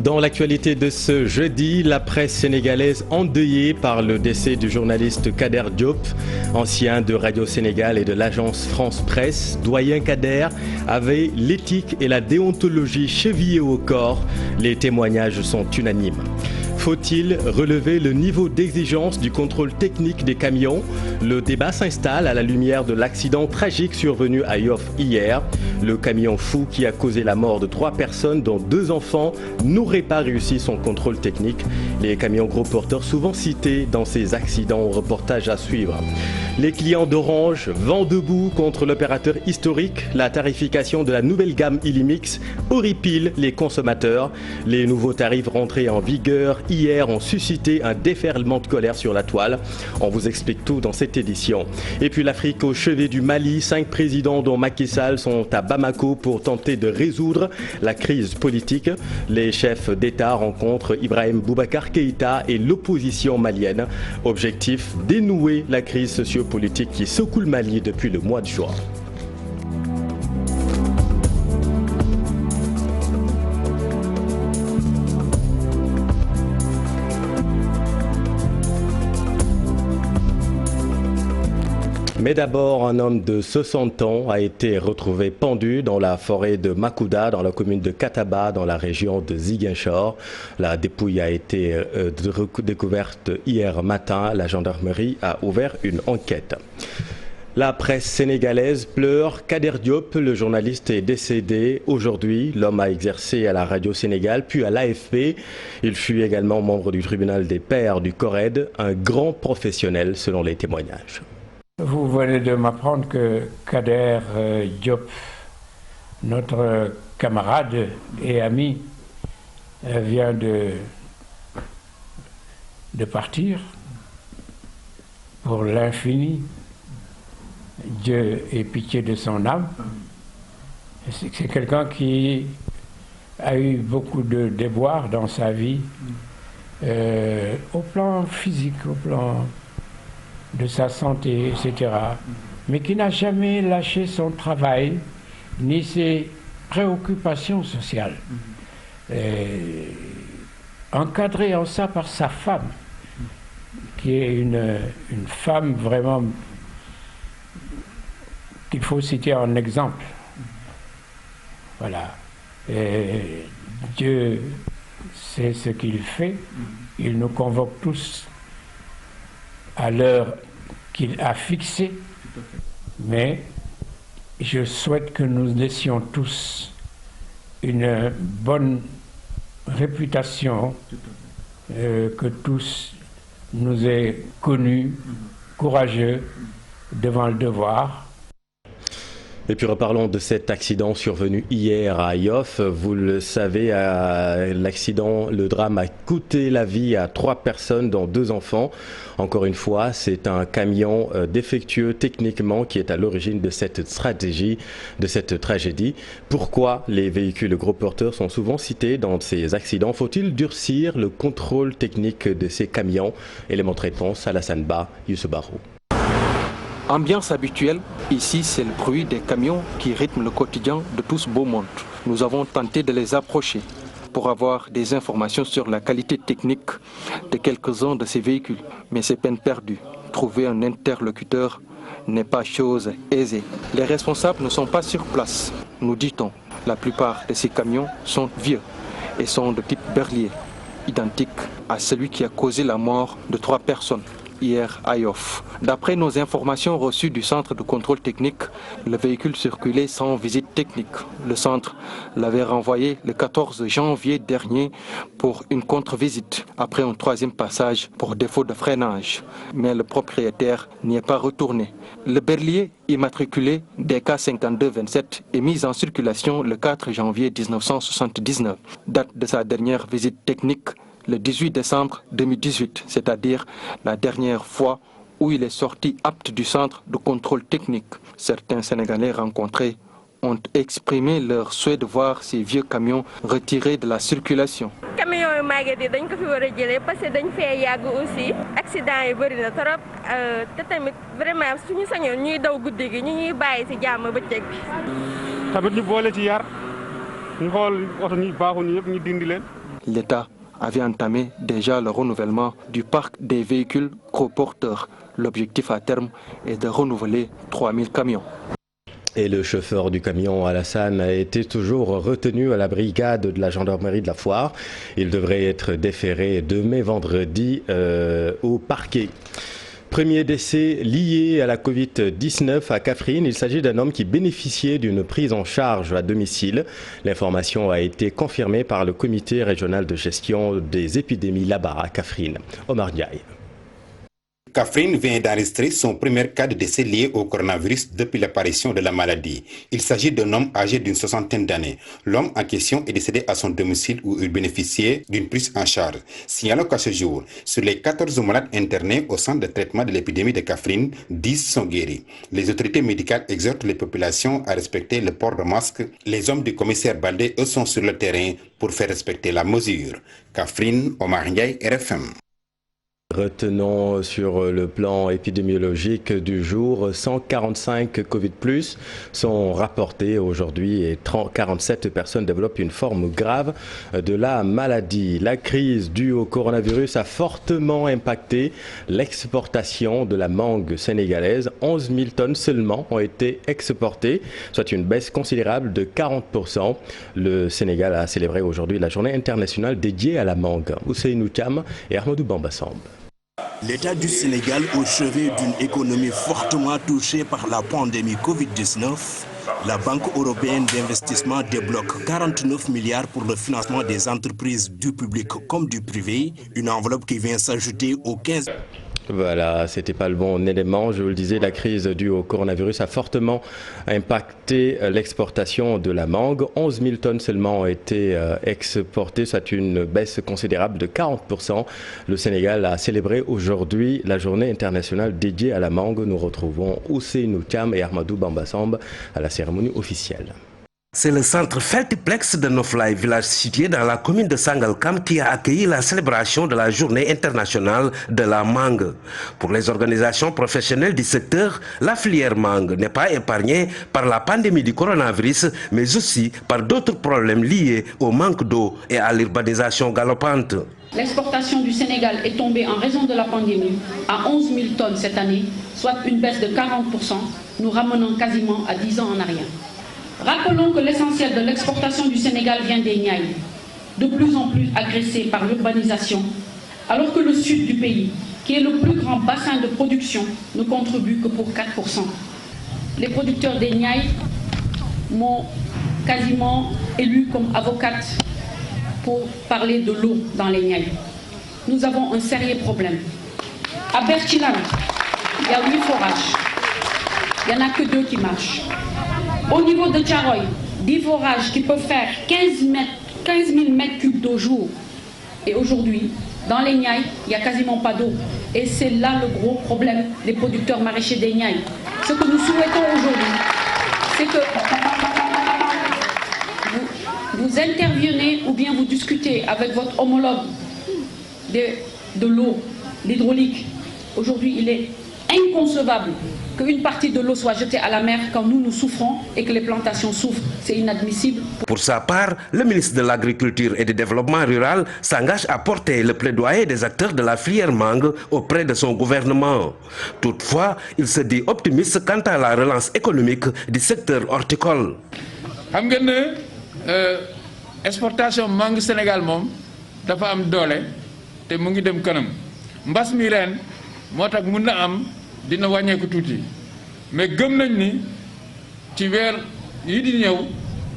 Dans l'actualité de ce jeudi, la presse sénégalaise endeuillée par le décès du journaliste Kader Diop, ancien de Radio Sénégal et de l'agence France Presse. Doyen Kader avait l'éthique et la déontologie chevillées au corps. Les témoignages sont unanimes. Faut-il relever le niveau d'exigence du contrôle technique des camions? Le débat s'installe à la lumière de l'accident tragique survenu à Yoff hier. Le camion fou qui a causé la mort de 3 personnes, dont 2 enfants, n'aurait pas réussi son contrôle technique. Les camions gros porteurs souvent cités dans ces accidents, au reportage à suivre. Les clients d'Orange vent debout contre l'opérateur historique. La tarification de la nouvelle gamme Illimix horripile les consommateurs. Les nouveaux tarifs rentrés en vigueur hier ont suscité un déferlement de colère sur la toile. On vous explique tout dans cette édition. Et puis l'Afrique au chevet du Mali. 5 présidents dont Macky Sall sont à Bamako pour tenter de résoudre la crise politique. Les chefs d'État rencontrent Ibrahim Boubacar Keïta et l'opposition malienne. Objectif, dénouer la crise sociopolitique qui secoue le Mali depuis le mois de juin. Mais d'abord, un homme de 60 ans a été retrouvé pendu dans la forêt de Makouda, dans la commune de Kataba, dans la région de Ziguinchor. La dépouille a été découverte hier matin. La gendarmerie a ouvert une enquête. La presse sénégalaise pleure. Kader Diop, le journaliste, est décédé aujourd'hui. L'homme a exercé à la Radio Sénégal, puis à l'AFP. Il fut également membre du tribunal des pairs du CORED, un grand professionnel selon les témoignages. Vous venez de m'apprendre que Kader Diop, notre camarade et ami, vient de partir pour l'infini. Dieu ait pitié de son âme. C'est quelqu'un qui a eu beaucoup de déboires dans sa vie, au plan physique, au plan de sa santé, etc. Mais qui n'a jamais lâché son travail, ni ses préoccupations sociales. Encadré en ça par sa femme, qui est une femme vraiment qu'il faut citer en exemple. Voilà. Et Dieu sait ce qu'il fait. Il nous convoque tous à l'heure qu'il a fixée, mais je souhaite que nous laissions tous une bonne réputation, que tous nous aient connus, courageux devant le devoir. Et puis reparlons de cet accident survenu hier à Yoff. Vous le savez, l'accident, le drame a coûté la vie à 3 personnes dont 2 enfants. Encore une fois, c'est un camion défectueux techniquement qui est à l'origine de cette tragédie. Pourquoi les véhicules gros porteurs sont souvent cités dans ces accidents? Faut-il durcir le contrôle technique de ces camions? Élément de réponse, Alassane Ba, Youssou Barou. Ambiance habituelle, ici c'est le bruit des camions qui rythment le quotidien de tout ce beau monde. Nous avons tenté de les approcher pour avoir des informations sur la qualité technique de quelques-uns de ces véhicules. Mais c'est peine perdue. Trouver un interlocuteur n'est pas chose aisée. Les responsables ne sont pas sur place, nous dit-on. La plupart de ces camions sont vieux et sont de type berlier, identique à celui qui a causé la mort de 3 personnes hier à Yoff. D'après nos informations reçues du centre de contrôle technique, le véhicule circulait sans visite technique. Le centre l'avait renvoyé le 14 janvier dernier pour une contre-visite, après un 3e passage pour défaut de freinage. Mais le propriétaire n'y est pas retourné. Le berlier immatriculé DK 5227 est mis en circulation le 4 janvier 1979, date de sa dernière visite technique le 18 décembre 2018, c'est-à-dire la dernière fois où il est sorti apte du centre de contrôle technique. Certains Sénégalais rencontrés ont exprimé leur souhait de voir ces vieux camions retirés de la circulation. l'État avait entamé déjà le renouvellement du parc des véhicules gros porteurs. L'objectif à terme est de renouveler 3000 camions. Et le chauffeur du camion Alassane a été toujours retenu à la brigade de la gendarmerie de la Foire. Il devrait être déféré demain vendredi au parquet. Premier décès lié à la Covid-19 à Kaffrine. Il s'agit d'un homme qui bénéficiait d'une prise en charge à domicile. L'information a été confirmée par le comité régional de gestion des épidémies là-bas à Kaffrine. Omar Ndiaye. Kaffrine vient d'enregistrer son premier cas de décès lié au coronavirus depuis l'apparition de la maladie. Il s'agit d'un homme âgé d'une soixantaine d'années. L'homme en question est décédé à son domicile où il bénéficiait d'une prise en charge. Signalons qu'à ce jour, sur les 14 malades internés au centre de traitement de l'épidémie de Kaffrine, 10 sont guéris. Les autorités médicales exhortent les populations à respecter le port de masque. Les hommes du commissaire Baldé, eux, sont sur le terrain pour faire respecter la mesure. Kaffrine, Omar Ndiaye, RFM. Retenons sur le plan épidémiologique du jour, 145 Covid+ sont rapportés aujourd'hui et 47 personnes développent une forme grave de la maladie. La crise due au coronavirus a fortement impacté l'exportation de la mangue sénégalaise. 11 000 tonnes seulement ont été exportées, soit une baisse considérable de 40%. Le Sénégal a célébré aujourd'hui la journée internationale dédiée à la mangue. Ousseynou Thiam et Ahmadou Bamba Samb. L'État du Sénégal, au chevet d'une économie fortement touchée par la pandémie Covid-19, la Banque européenne d'investissement débloque 49 milliards pour le financement des entreprises du public comme du privé, une enveloppe qui vient s'ajouter aux 15... Voilà, c'était pas le bon élément. Je vous le disais, la crise due au coronavirus a fortement impacté l'exportation de la mangue. 11 000 tonnes seulement ont été exportées, soit une baisse considérable de 40%. Le Sénégal a célébré aujourd'hui la journée internationale dédiée à la mangue. Nous retrouvons Ousseynou Thiam et Ahmadou Bamba Samb à la cérémonie officielle. C'est le centre Feltiplex de Noflaye, village situé dans la commune de Sangalkam, qui a accueilli la célébration de la journée internationale de la mangue. Pour les organisations professionnelles du secteur, la filière mangue n'est pas épargnée par la pandémie du coronavirus, mais aussi par d'autres problèmes liés au manque d'eau et à l'urbanisation galopante. L'exportation du Sénégal est tombée en raison de la pandémie à 11 000 tonnes cette année, soit une baisse de 40%, nous ramenant quasiment à 10 ans en arrière. Rappelons que l'essentiel de l'exportation du Sénégal vient des Niayes, de plus en plus agressés par l'urbanisation, alors que le sud du pays, qui est le plus grand bassin de production, ne contribue que pour 4%. Les producteurs des Niayes m'ont quasiment élu comme avocate pour parler de l'eau dans les Niayes. Nous avons un sérieux problème. À Bertilan, il y a 8 forages. Il n'y en a que 2 qui marchent. Au niveau de Tcharoy, 10 forages qui peuvent faire 15 000 mètres cubes d'eau jour. Et aujourd'hui, dans les Niayes, il n'y a quasiment pas d'eau. Et c'est là le gros problème des producteurs maraîchers des Niayes. Ce que nous souhaitons aujourd'hui, c'est que vous intervenez ou bien vous discutez avec votre homologue de l'eau, l'hydraulique. Aujourd'hui, il est inconcevable qu'une partie de l'eau soit jetée à la mer quand nous souffrons et que les plantations souffrent. C'est inadmissible. Pour sa part, le ministre de l'Agriculture et du Développement rural s'engage à porter le plaidoyer des acteurs de la filière mangue auprès de son gouvernement. Toutefois, il se dit optimiste quant à la relance économique du secteur horticole. Exportation mangue Sénégal mom dafa am doole te mu ngi dem kanam mbass mi ren motax mun na am dina wàññeeku tuuti mais gëm nañ ni ci weer yi di ñëw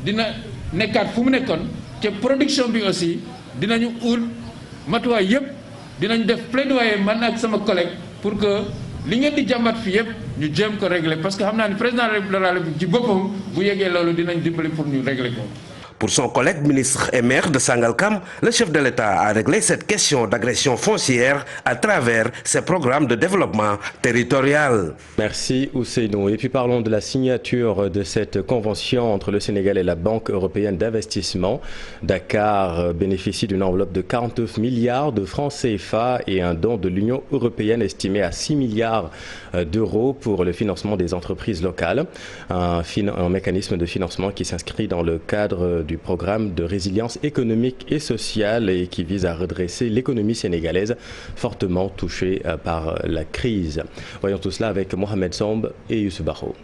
dina nekkaat fu mu nekkoon te production bi aussi dinañu ul matuwaay yëpp dinañ def plaidoyer man ak sama collègue pour que li ngeen di jàmbat fi yëpp ñu jéem ko régler parce que xam naa ni président de la République ci boppam bu yeggee loolu dinañ dimbali pour ñu régler ko. Pour son collègue ministre et maire de Sangalkam, le chef de l'État a réglé cette question d'agression foncière à travers ses programmes de développement territorial. Merci Ousseynou. Et puis parlons de la signature de cette convention entre le Sénégal et la Banque européenne d'investissement. Dakar bénéficie d'une enveloppe de 49 milliards de francs CFA et un don de l'Union européenne estimé à 6 milliards d'euros pour le financement des entreprises locales. Un mécanisme de financement qui s'inscrit dans le cadre du programme de résilience économique et sociale et qui vise à redresser l'économie sénégalaise fortement touchée par la crise. Voyons tout cela avec Mohamed Somb et Youssou Barro.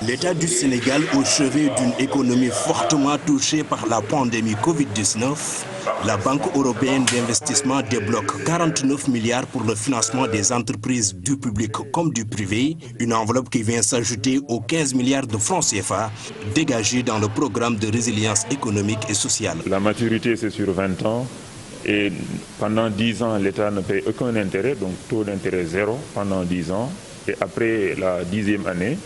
L'État du Sénégal au chevet d'une économie fortement touchée par la pandémie Covid-19, la Banque européenne d'investissement débloque 49 milliards pour le financement des entreprises du public comme du privé, une enveloppe qui vient s'ajouter aux 15 milliards de francs CFA dégagés dans le programme de résilience économique et sociale. La maturité, c'est sur 20 ans. Et pendant 10 ans, l'État ne paye aucun intérêt, donc taux d'intérêt zéro pendant 10 ans. Et après la 10e année,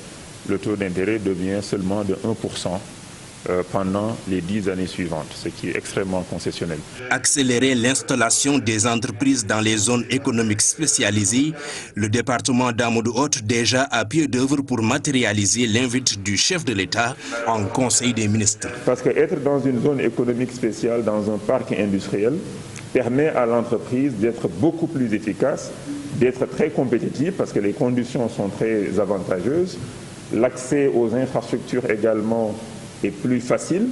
le taux d'intérêt devient seulement de 1% pendant les 10 années suivantes, ce qui est extrêmement concessionnel. Accélérer l'installation des entreprises dans les zones économiques spécialisées, le département d'Amadou-Hott déjà à pied d'œuvre pour matérialiser l'invite du chef de l'État en Conseil des ministres. Parce qu'être dans une zone économique spéciale, dans un parc industriel, permet à l'entreprise d'être beaucoup plus efficace, d'être très compétitive parce que les conditions sont très avantageuses. L'accès aux infrastructures également est plus facile,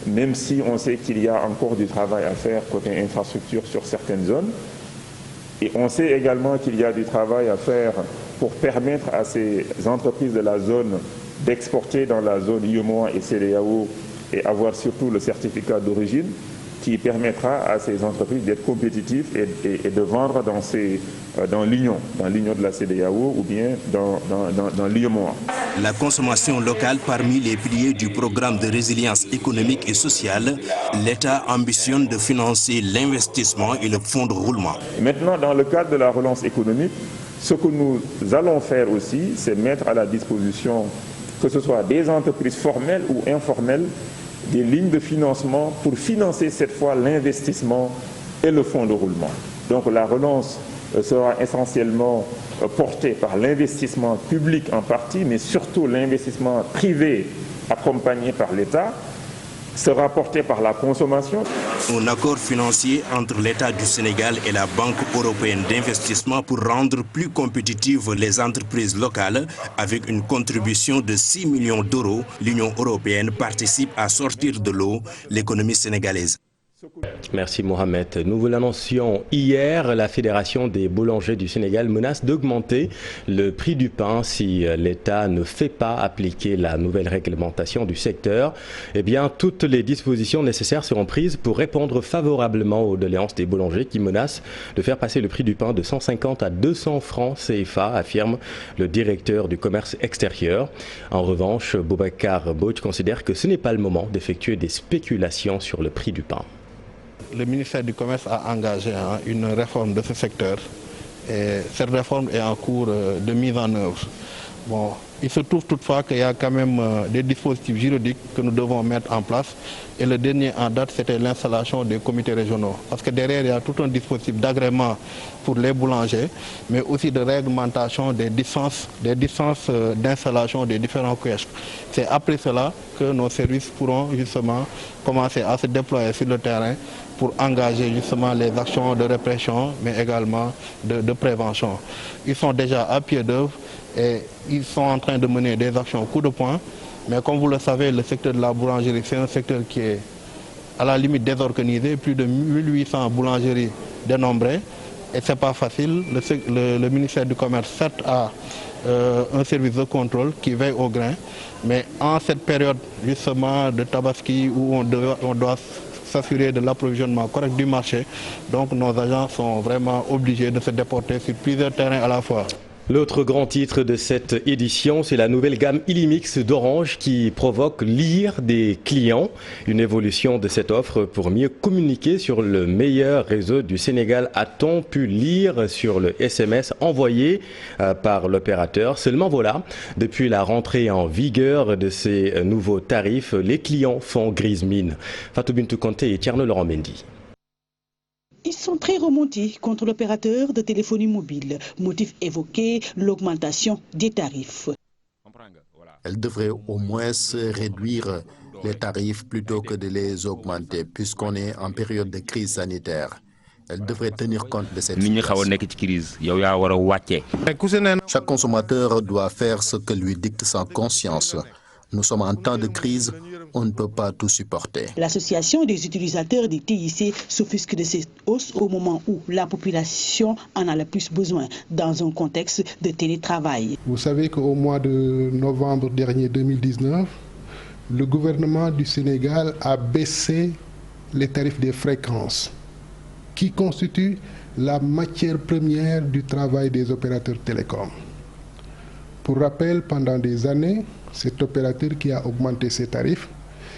même si on sait qu'il y a encore du travail à faire côté infrastructure sur certaines zones. Et on sait également qu'il y a du travail à faire pour permettre à ces entreprises de la zone d'exporter dans la zone UEMOA et CEDEAO et avoir surtout le certificat d'origine qui permettra à ces entreprises d'être compétitives et de vendre dans l'Union de la CEDEAO ou bien dans l'UEMOA. La consommation locale parmi les piliers du programme de résilience économique et sociale, l'État ambitionne de financer l'investissement et le fonds de roulement. Maintenant, dans le cadre de la relance économique, ce que nous allons faire aussi, c'est mettre à la disposition, que ce soit des entreprises formelles ou informelles, des lignes de financement pour financer cette fois l'investissement et le fonds de roulement. Donc la relance sera essentiellement portée par l'investissement public en partie, mais surtout l'investissement privé accompagné par l'État sera porté par la consommation. Un accord financier entre l'État du Sénégal et la Banque européenne d'investissement pour rendre plus compétitives les entreprises locales avec une contribution de 6 millions d'euros. L'Union européenne participe à sortir de l'eau l'économie sénégalaise. Merci Mohamed. Nous vous l'annoncions hier, la Fédération des boulangers du Sénégal menace d'augmenter le prix du pain si l'État ne fait pas appliquer la nouvelle réglementation du secteur. Eh bien, toutes les dispositions nécessaires seront prises pour répondre favorablement aux doléances des boulangers qui menacent de faire passer le prix du pain de 150 à 200 francs CFA, affirme le directeur du commerce extérieur. En revanche, Boubacar Bouch considère que ce n'est pas le moment d'effectuer des spéculations sur le prix du pain. Le ministère du Commerce a engagé une réforme de ce secteur et cette réforme est en cours de mise en œuvre. Bon, il se trouve toutefois qu'il y a quand même des dispositifs juridiques que nous devons mettre en place et le dernier en date c'était l'installation des comités régionaux parce que derrière il y a tout un dispositif d'agrément pour les boulangers mais aussi de réglementation des distances d'installation des différents kiosques. C'est après cela que nos services pourront justement commencer à se déployer sur le terrain pour engager justement les actions de répression mais également de prévention. Ils sont déjà à pied d'œuvre et ils sont en train de mener des actions coup de poing. Mais comme vous le savez, le secteur de la boulangerie, c'est un secteur qui est à la limite désorganisé, plus de 1800 boulangeries dénombrées. Et ce n'est pas facile. Le ministère du Commerce, certes, a un service de contrôle qui veille au grain. Mais en cette période justement de Tabaski où on doit s'assurer de l'approvisionnement correct du marché, donc nos agents sont vraiment obligés de se déporter sur plusieurs terrains à la fois. L'autre grand titre de cette édition, c'est la nouvelle gamme Illimix d'Orange qui provoque l'ire des clients. Une évolution de cette offre pour mieux communiquer sur le meilleur réseau du Sénégal. A-t-on pu lire sur le SMS envoyé par l'opérateur? Seulement voilà, depuis la rentrée en vigueur de ces nouveaux tarifs, les clients font grise mine. Fatou Bintou Conté et Tierno Laurent Mendy. Ils sont très remontés contre l'opérateur de téléphonie mobile. Motif évoqué, l'augmentation des tarifs. Elle devrait au moins réduire les tarifs plutôt que de les augmenter, puisqu'on est en période de crise sanitaire. Elle devrait tenir compte de cette situation. Chaque consommateur doit faire ce que lui dicte sa conscience. Nous sommes en temps de crise, on ne peut pas tout supporter. L'association des utilisateurs des TIC s'offusque de cette hausse au moment où la population en a le plus besoin dans un contexte de télétravail. Vous savez qu'au mois de novembre dernier 2019, le gouvernement du Sénégal a baissé les tarifs des fréquences qui constituent la matière première du travail des opérateurs télécoms. Pour rappel, pendant des années, cet opérateur qui a augmenté ses tarifs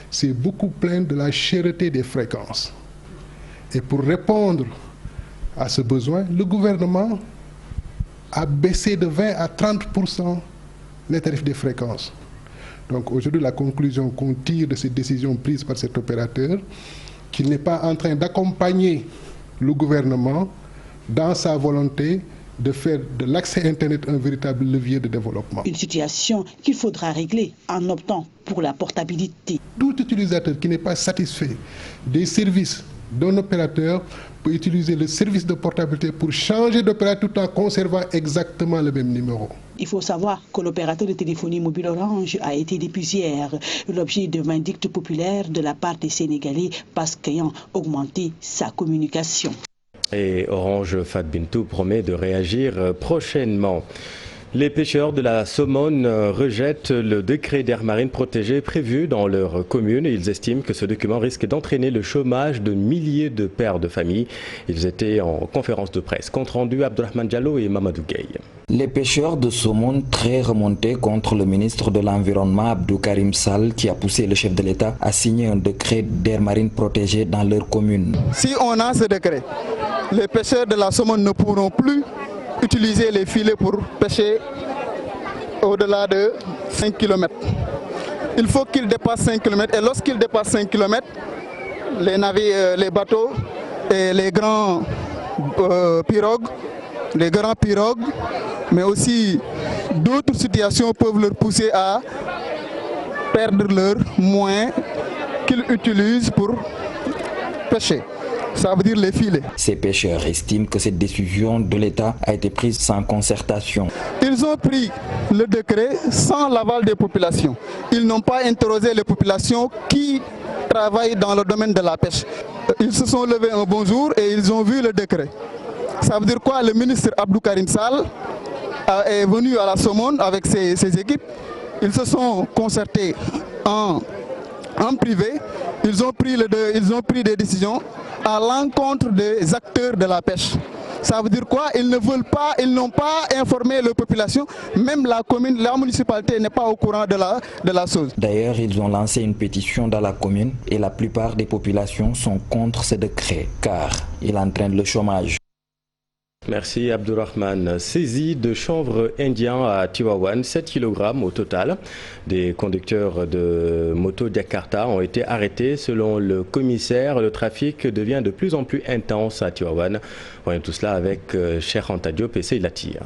s'est beaucoup plaint de la cherté des fréquences. Et pour répondre à ce besoin, le gouvernement a baissé de 20 à 30% les tarifs des fréquences. Donc aujourd'hui, la conclusion qu'on tire de cette décision prise par cet opérateur, qu'il n'est pas en train d'accompagner le gouvernement dans sa volonté de faire de l'accès Internet un véritable levier de développement. Une situation qu'il faudra régler en optant pour la portabilité. Tout utilisateur qui n'est pas satisfait des services d'un opérateur peut utiliser le service de portabilité pour changer d'opérateur tout en conservant exactement le même numéro. Il faut savoir que l'opérateur de téléphonie mobile Orange a été depuis hier l'objet de vindictes populaires de la part des Sénégalais parce qu'ayant augmenté sa communication. Et Orange Fat Bintou promet de réagir prochainement. Les pêcheurs de la Somone rejettent le décret d'aire marine protégée prévu dans leur commune. Ils estiment que ce document risque d'entraîner le chômage de milliers de pères de famille. Ils étaient en conférence de presse. Compte rendu Abdourahmane Diallo et Mamadou Gueye. Les pêcheurs de saumon très remontés contre le ministre de l'Environnement Abdou Karim Sall qui a poussé le chef de l'État à signer un décret d'aire marine protégée dans leur commune. Si on a ce décret, les pêcheurs de la Somone ne pourront plus utiliser les filets pour pêcher au-delà de 5 km. Il faut qu'ils dépassent 5 km et lorsqu'ils dépassent 5 km, les navires, les bateaux et les grands pirogues, mais aussi d'autres situations peuvent leur pousser à perdre leurs moyens qu'ils utilisent pour pêcher. Ça veut dire les filets. Ces pêcheurs estiment que cette décision de l'État a été prise sans concertation. Ils ont pris le décret sans l'aval des populations. Ils n'ont pas interrogé les populations qui travaillent dans le domaine de la pêche. Ils se sont levés un bon jour et ils ont vu le décret. Ça veut dire quoi? Le ministre Abdou Karim Sall est venu à la Somone avec ses équipes. Ils se sont concertés en privé. Ils ont pris des décisions à l'encontre des acteurs de la pêche. Ça veut dire quoi? Ils n'ont pas informé la population, même la commune, la municipalité n'est pas au courant de la chose. D'ailleurs, ils ont lancé une pétition dans la commune et la plupart des populations sont contre ce décret car il entraîne le chômage. Merci Abdourahmane. Saisie de chanvre indien à Tivaouane, 7 kg au total. Des conducteurs de moto Jakarta ont été arrêtés. Selon le commissaire, le trafic devient de plus en plus intense à Tivaouane. Voyons tout cela avec Cheikh Anta Diop et Seydou Latir.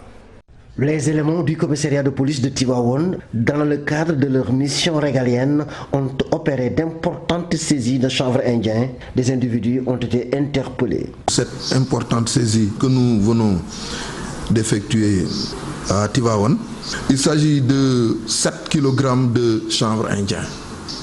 Les éléments du commissariat de police de Tivaouane, dans le cadre de leur mission régalienne, ont opéré d'importantes saisies de chanvre indien. Des individus ont été interpellés. Cette importante saisie que nous venons d'effectuer à Tivaouane, il s'agit de 7 kg de chanvre indien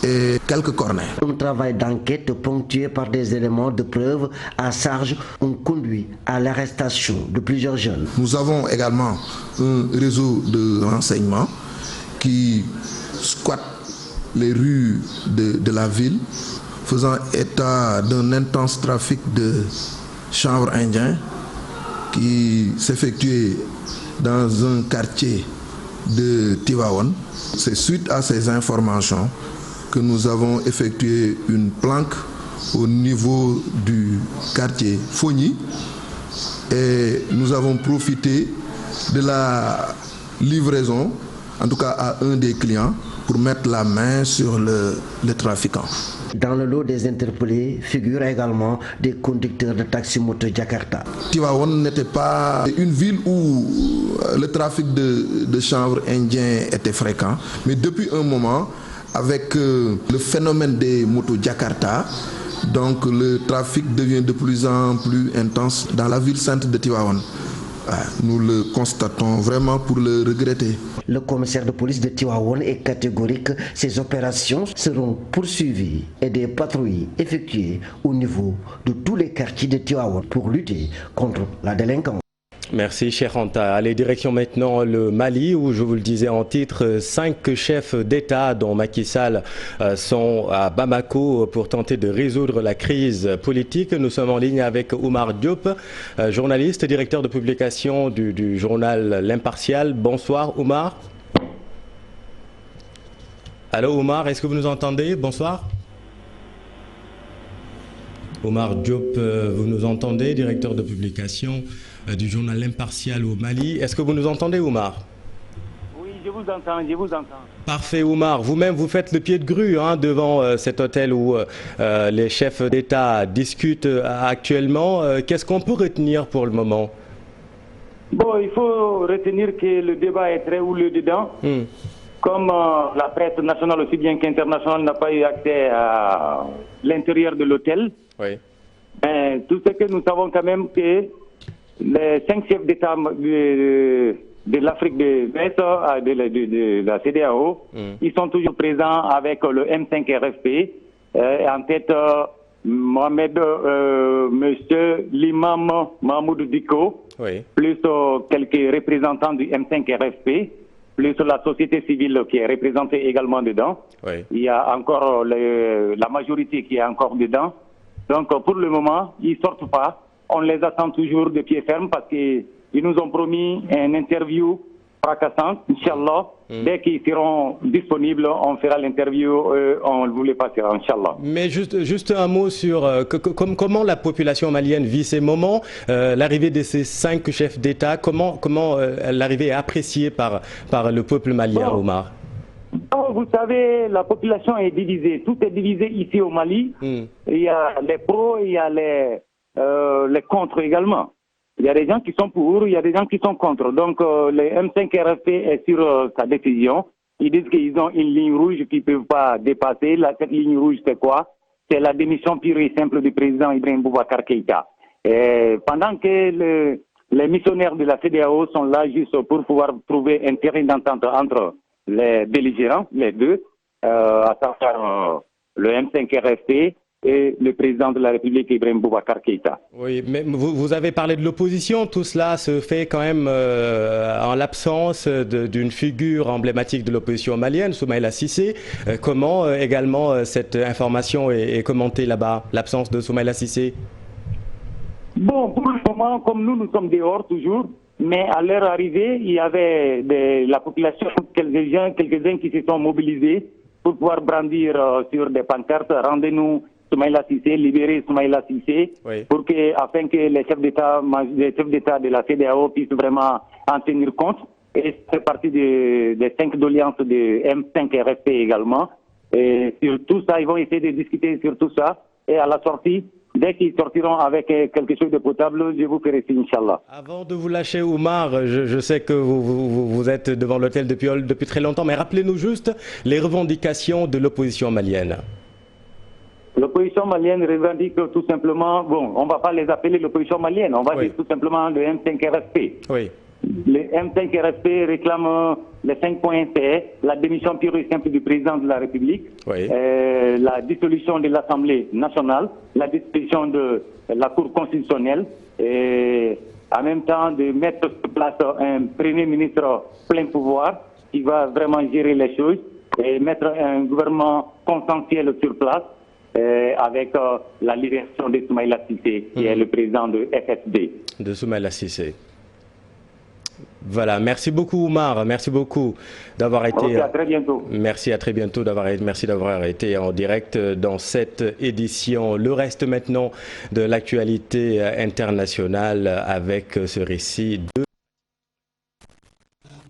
et quelques cornets. Un travail d'enquête ponctué par des éléments de preuve à charge ont conduit à l'arrestation de plusieurs jeunes. Nous avons également un réseau de renseignement qui squatte les rues de la ville, faisant état d'un intense trafic de chanvre indien qui s'effectuait dans un quartier de Tivaouane. C'est suite à ces informations que nous avons effectué une planque au niveau du quartier Fogny et nous avons profité de la livraison, en tout cas à un des clients, pour mettre la main sur le trafiquant. Dans le lot des interpellés figurent également des conducteurs de taxi-moto Jakarta. Tivaouane n'était pas une ville où le trafic de chanvre indien était fréquent, mais depuis un moment, avec le phénomène des motos Jakarta, donc le trafic devient de plus en plus intense dans la ville sainte de Tivaouane. Nous le constatons vraiment pour le regretter. Le commissaire de police de Tivaouane est catégorique. Ces opérations seront poursuivies et des patrouilles effectuées au niveau de tous les quartiers de Tivaouane pour lutter contre la délinquance. Merci, cher Anta. Allez, direction maintenant le Mali, où je vous le disais en titre, 5 chefs d'État, dont Macky Sall, sont à Bamako pour tenter de résoudre la crise politique. Nous sommes en ligne avec Oumar Diop, journaliste, directeur de publication du journal L'Impartial. Bonsoir, Oumar. Allô, Oumar, est-ce que vous nous entendez? Bonsoir. Oumar Diop, vous nous entendez, directeur de publication du journal L'Impartial au Mali. Est-ce que vous nous entendez, Oumar? Oui, je vous entends, je vous entends. Parfait, Oumar. Vous-même, vous faites le pied de grue devant cet hôtel où les chefs d'État discutent actuellement. Qu'est-ce qu'on peut retenir pour le moment? Bon, il faut retenir que le débat est très houleux dedans. Comme la presse nationale aussi bien qu'internationale n'a pas eu accès à l'intérieur de l'hôtel, tout ce que nous savons quand même que les 5 chefs d'État de l'Afrique de l'Est, de la CEDEAO, ils sont toujours présents avec le M5 RFP, en tête Mohamed, Monsieur l'imam Mahmoud Diko, plus quelques représentants du M5 RFP, plus la société civile qui est représentée également dedans. Il y a encore la majorité qui est encore dedans. Donc pour le moment, ils ne sortent pas. On les attend toujours de pied ferme parce qu'ils nous ont promis une interview fracassante, Inch'Allah. Dès qu'ils seront disponibles, on fera l'interview, on vous les passera, Inch'Allah. Mais juste un mot sur comment la population malienne vit ces moments, l'arrivée de ces 5 chefs d'État, comment l'arrivée est appréciée par le peuple malien, Omar? Vous savez, la population est divisée. Tout est divisé ici au Mali. Il y a les pros, il y a les contre également. Il y a des gens qui sont pour, il y a des gens qui sont contre. Donc, le M5 RFP est sur sa décision. Ils disent qu'ils ont une ligne rouge qu'ils ne peuvent pas dépasser. Cette ligne rouge, c'est quoi? C'est la démission pure et simple du président Ibrahim Boubacar Keïta. Et pendant que les missionnaires de la CEDEAO sont là juste pour pouvoir trouver un terrain d'entente entre les belligérants, les deux, à savoir le M5 RFP et le président de la République, Ibrahim Boubacar Keïta. Oui, mais vous avez parlé de l'opposition. Tout cela se fait quand même en l'absence d'une figure emblématique de l'opposition malienne, Soumaïla Cissé. Comment également cette information est commentée là-bas, l'absence de Soumaïla Cissé? Bon, pour le moment, comme nous sommes dehors toujours, mais à leur arrivée, il y avait la population, quelques-uns qui se sont mobilisés pour pouvoir brandir sur des pancartes, rendez-nous Soumaïla Cissé, libérer Soumaïla Cissé, afin que les chefs d'État de la CEDEAO puissent vraiment en tenir compte. Et c'est partie des 5 doléances de M5 RFP également. Et sur tout ça, ils vont essayer de discuter sur tout ça. Et à la sortie, dès qu'ils sortiront avec quelque chose de potable, je vous ferai signe, Inch'Allah. Avant de vous lâcher, Oumar, je sais que vous êtes devant l'hôtel depuis très longtemps, mais rappelez-nous juste les revendications de l'opposition malienne. L'opposition malienne revendique tout simplement, bon, on ne va pas les appeler l'opposition malienne, on va dire tout simplement le M5 RFP. Oui. Le M5 RFP réclame les 5 points, c'est la démission pure et simple du président de la République, la dissolution de l'Assemblée nationale, la dissolution de la Cour constitutionnelle, et en même temps de mettre sur place un Premier ministre plein pouvoir qui va vraiment gérer les choses et mettre un gouvernement consensuel sur place. Avec la libération de Soumaïla Cissé, qui est le président de FSD. De Soumaïla Cissé. Voilà, merci beaucoup Oumar, merci beaucoup d'avoir été... Okay, à très bientôt. Merci, à très bientôt, merci d'avoir été en direct dans cette édition. Le reste maintenant de l'actualité internationale avec ce récit de...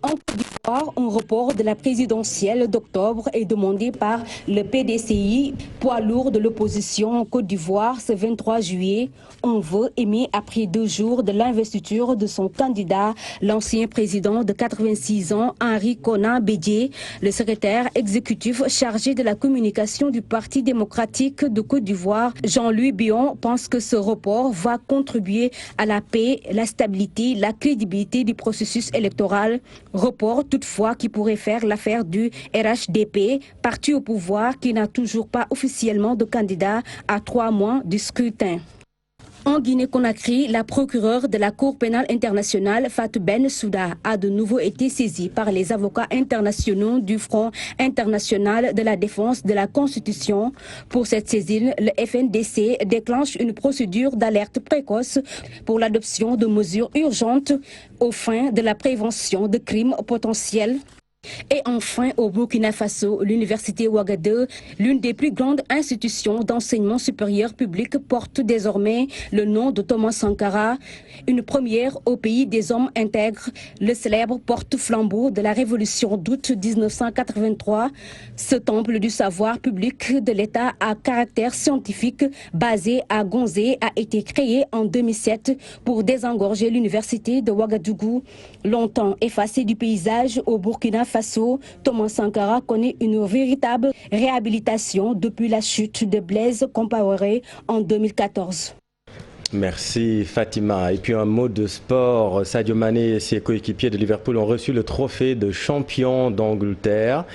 En Côte d'Ivoire, part, un report de la présidentielle d'octobre est demandé par le PDCI, poids lourd de l'opposition en Côte d'Ivoire, ce 23 juillet. Un vœu émis après 2 jours de l'investiture de son candidat, l'ancien président de 86 ans, Henri Konan Bédié. Le secrétaire exécutif chargé de la communication du Parti démocratique de Côte d'Ivoire, Jean-Louis Bion, pense que ce report va contribuer à la paix, la stabilité, la crédibilité du processus électoral. Report toutefois qui pourrait faire l'affaire du RHDP, parti au pouvoir qui n'a toujours pas officiellement de candidat à 3 mois du scrutin. En Guinée-Conakry, la procureure de la Cour pénale internationale, Fatou Bensouda, a de nouveau été saisie par les avocats internationaux du Front international de la défense de la Constitution. Pour cette saisine, le FNDC déclenche une procédure d'alerte précoce pour l'adoption de mesures urgentes aux fins de la prévention de crimes potentiels. Et enfin, au Burkina Faso, l'université Ouagadougou, l'une des plus grandes institutions d'enseignement supérieur public, porte désormais le nom de Thomas Sankara, une première au pays des hommes intègres, le célèbre porte-flambeau de la révolution d'août 1983. Ce temple du savoir public de l'État à caractère scientifique, basé à Gonzé, a été créé en 2007 pour désengorger l'université de Ouagadougou. Longtemps effacé du paysage au Burkina Faso, Thomas Sankara connaît une véritable réhabilitation depuis la chute de Blaise Compaoré en 2014. Merci Fatima. Et puis un mot de sport. Sadio Mané et ses coéquipiers de Liverpool ont reçu le trophée de champion d'Angleterre.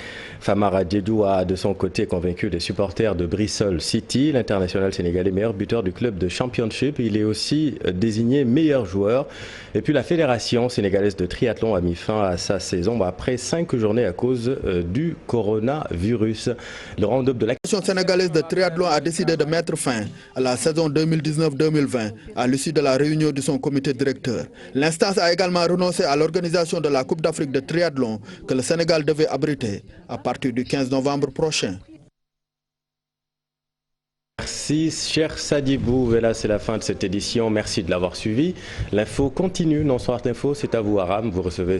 Famara Diédhiou a de son côté convaincu les supporters de Bristol City, l'international sénégalais meilleur buteur du club de Championship. Il est aussi désigné meilleur joueur. Et puis la fédération sénégalaise de triathlon a mis fin à sa saison après 5 journées à cause du coronavirus. Le round-up de la Fédération sénégalaise de triathlon a décidé de mettre fin à la saison 2019-2020 à l'issue de la réunion de son comité directeur. L'instance a également renoncé à l'organisation de la Coupe d'Afrique de triathlon que le Sénégal devait abriter à partir du 15 novembre prochain. Merci, cher Sadibou. Et là, c'est la fin de cette édition. Merci de l'avoir suivi. L'info continue. Non Soir Info, c'est à vous, Aram. Vous recevez